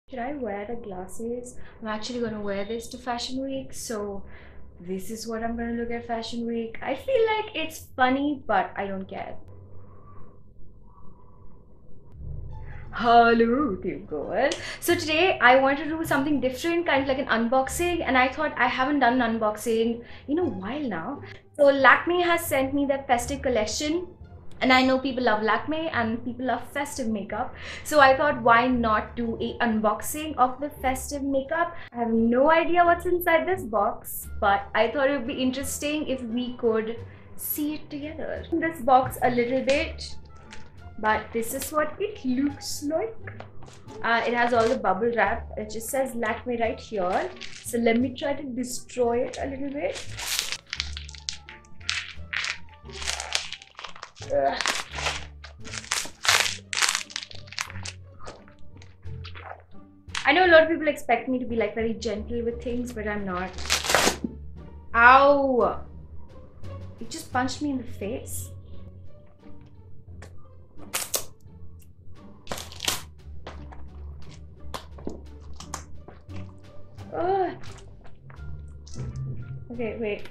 Should I wear the glasses? I'm actually gonna wear this to Fashion Week, so this is what I'm gonna look at Fashion Week. I feel like it's funny, but I don't care. Hello, dear girl. So today I want to do something different, kind of like an unboxing, and I thought I haven't done an unboxing in a while now. So Lakme has sent me their festive collection, and I know people love Lakme and people love festive makeup. So I thought, why not do a unboxing of the festive makeup? I have no idea what's inside this box, but I thought it would be interesting if we could see it together. This box a little bit, but this is what it looks like. It has all the bubble wrap. It just says Lakme right here. So let me try to destroy it a little bit. I know a lot of people expect me to be like very gentle with things, but I'm not. Ow! It just punched me in the face. Okay, wait.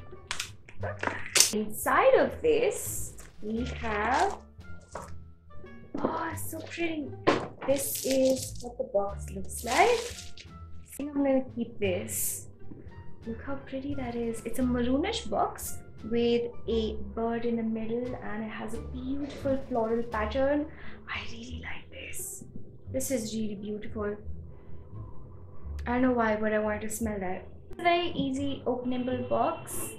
Inside of this, we have... Oh, it's so pretty. This is what the box looks like. I think I'm gonna keep this. Look how pretty that is. It's a maroonish box with a bird in the middle, and it has a beautiful floral pattern. I really like this. This is really beautiful. I don't know why, but I wanted to smell that. Very easy openable box.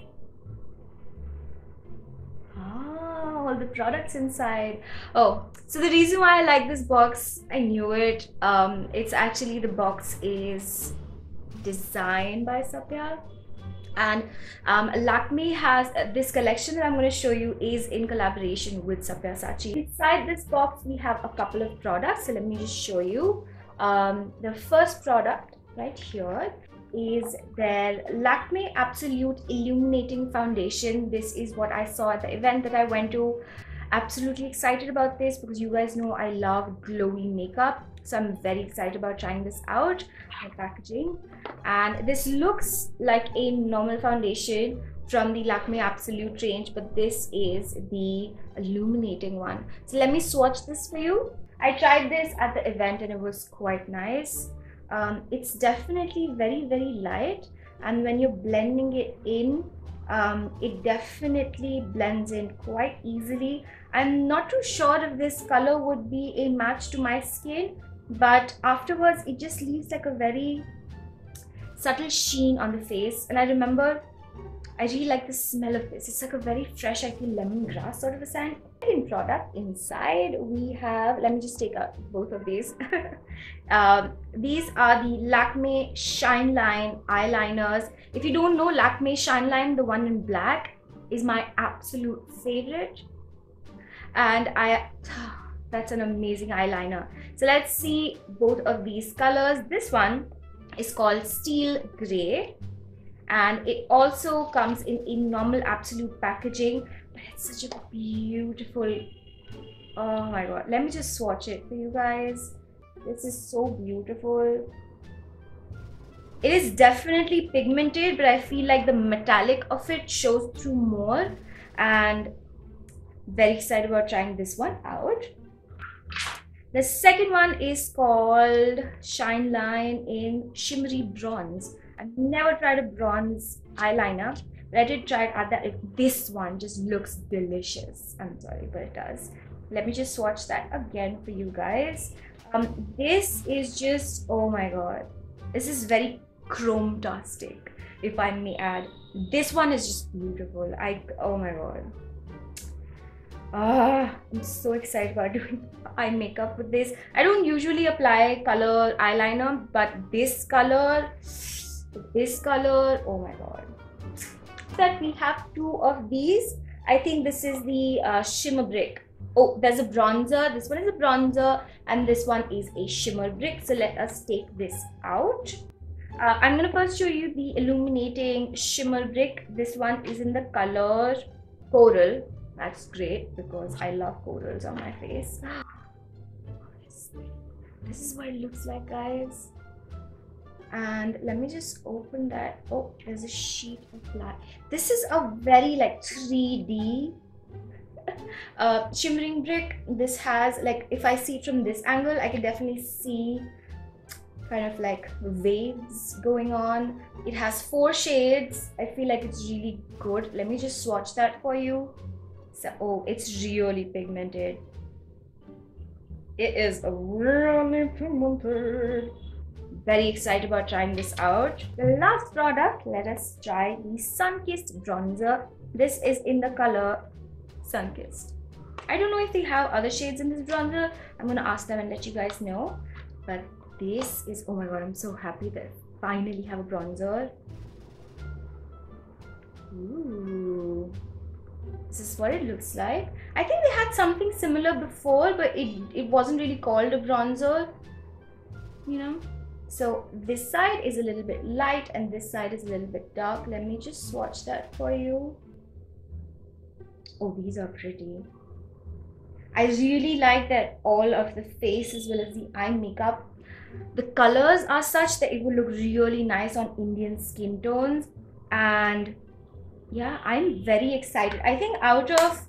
All the products inside. Oh, so the reason why I like this box, I knew it. It's actually, the box is designed by Sapya, and Lakme has this collection that I'm going to show you is in collaboration with Sapyasachi. Inside this box we have a couple of products, so let me just show you. The first product right here is their Lakme Absolute Illuminating Foundation. This is what I saw at the event that I went to. Absolutely excited about this because you guys know I love glowy makeup, so I'm very excited about trying this out. The packaging, and this looks like a normal foundation from the Lakme Absolute range, but this is the illuminating one. So let me swatch this for you. I tried this at the event and it was quite nice. It's definitely very light, and when you're blending it in, it definitely blends in quite easily. I'm not too sure if this color would be a match to my skin, but afterwards it just leaves like a very subtle sheen on the face. And I remember I really like the smell of this. It's like a very fresh, I feel, lemongrass sort of a scent. Second product, inside we have, let me just take out both of these. These are the Lakme Shine Line eyeliners. If you don't know, Lakme Shine Line, the one in black, is my absolute favorite, and that's an amazing eyeliner. So let's see both of these colors. This one is called Steel Grey, and it also comes in a normal Absolute packaging, but it's such a beautiful, oh my god, let me just swatch it for you guys. This is so beautiful. It is definitely pigmented, but I feel like the metallic of it shows through more, and very excited about trying this one out. The second one is called Shine Line in Shimmery Bronze. I've never tried a bronze eyeliner, but I did try it at that. This one just looks delicious. I'm sorry, but it does. Let me just swatch that again for you guys. This is just, oh my god, this is very chrome-tastic, if I may add. This one is just beautiful. Oh my god. I'm so excited about doing eye makeup with this. I don't usually apply color eyeliner, but this color, oh my god. That we have two of these. I think this is the shimmer brick. Oh, there's a bronzer. This one is a bronzer, and this one is a shimmer brick. So let us take this out. I'm gonna first show you the illuminating shimmer brick. This one is in the color Coral. That's great because I love corals on my face. This is what it looks like, guys. And let me just open that. Oh, there's a sheet of black. This is a very like 3D shimmering brick. This has like, if I see it from this angle, I can definitely see kind of like waves going on. It has 4 shades. I feel like it's really good. Let me just swatch that for you. So, oh, it's really pigmented. It is really pigmented. Very excited about trying this out. The last product, let us try the Sunkissed bronzer. This is in the color Sunkissed. I don't know if they have other shades in this bronzer. I'm gonna ask them and let you guys know. But this is, oh my god, I'm so happy that I finally have a bronzer. Ooh, this is what it looks like. I think they had something similar before, but it wasn't really called a bronzer, you know. So this side is a little bit light and this side is a little bit dark. Let me just swatch that for you. Oh, these are pretty. I really like that all of the face as well as the eye makeup, the colors are such that it will look really nice on Indian skin tones. And yeah, I'm very excited. I think out of,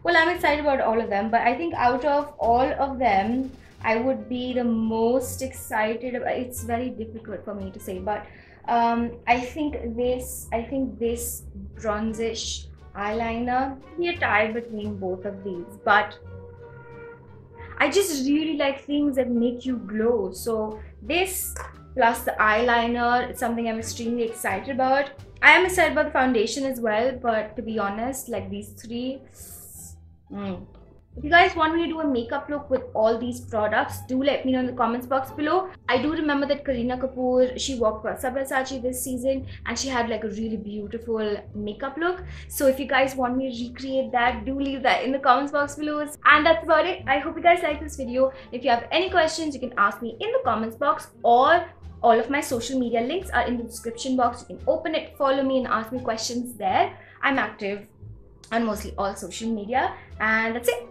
well, I'm excited about all of them, but I think out of all of them, I would be the most excited about, it's very difficult for me to say, but I think this bronzish eyeliner, be a tie between both of these, but I just really like things that make you glow. So this plus the eyeliner, it's something I'm extremely excited about. I am excited about the foundation as well, but to be honest, like these three, If you guys want me to do a makeup look with all these products, do let me know in the comments box below. I do remember that Kareena Kapoor, she worked for Sabyasachi this season and she had like a really beautiful makeup look. So if you guys want me to recreate that, do leave that in the comments box below. And that's about it. I hope you guys like this video. If you have any questions, you can ask me in the comments box, or all of my social media links are in the description box. You can open it, follow me and ask me questions there. I'm active on mostly all social media. And that's it.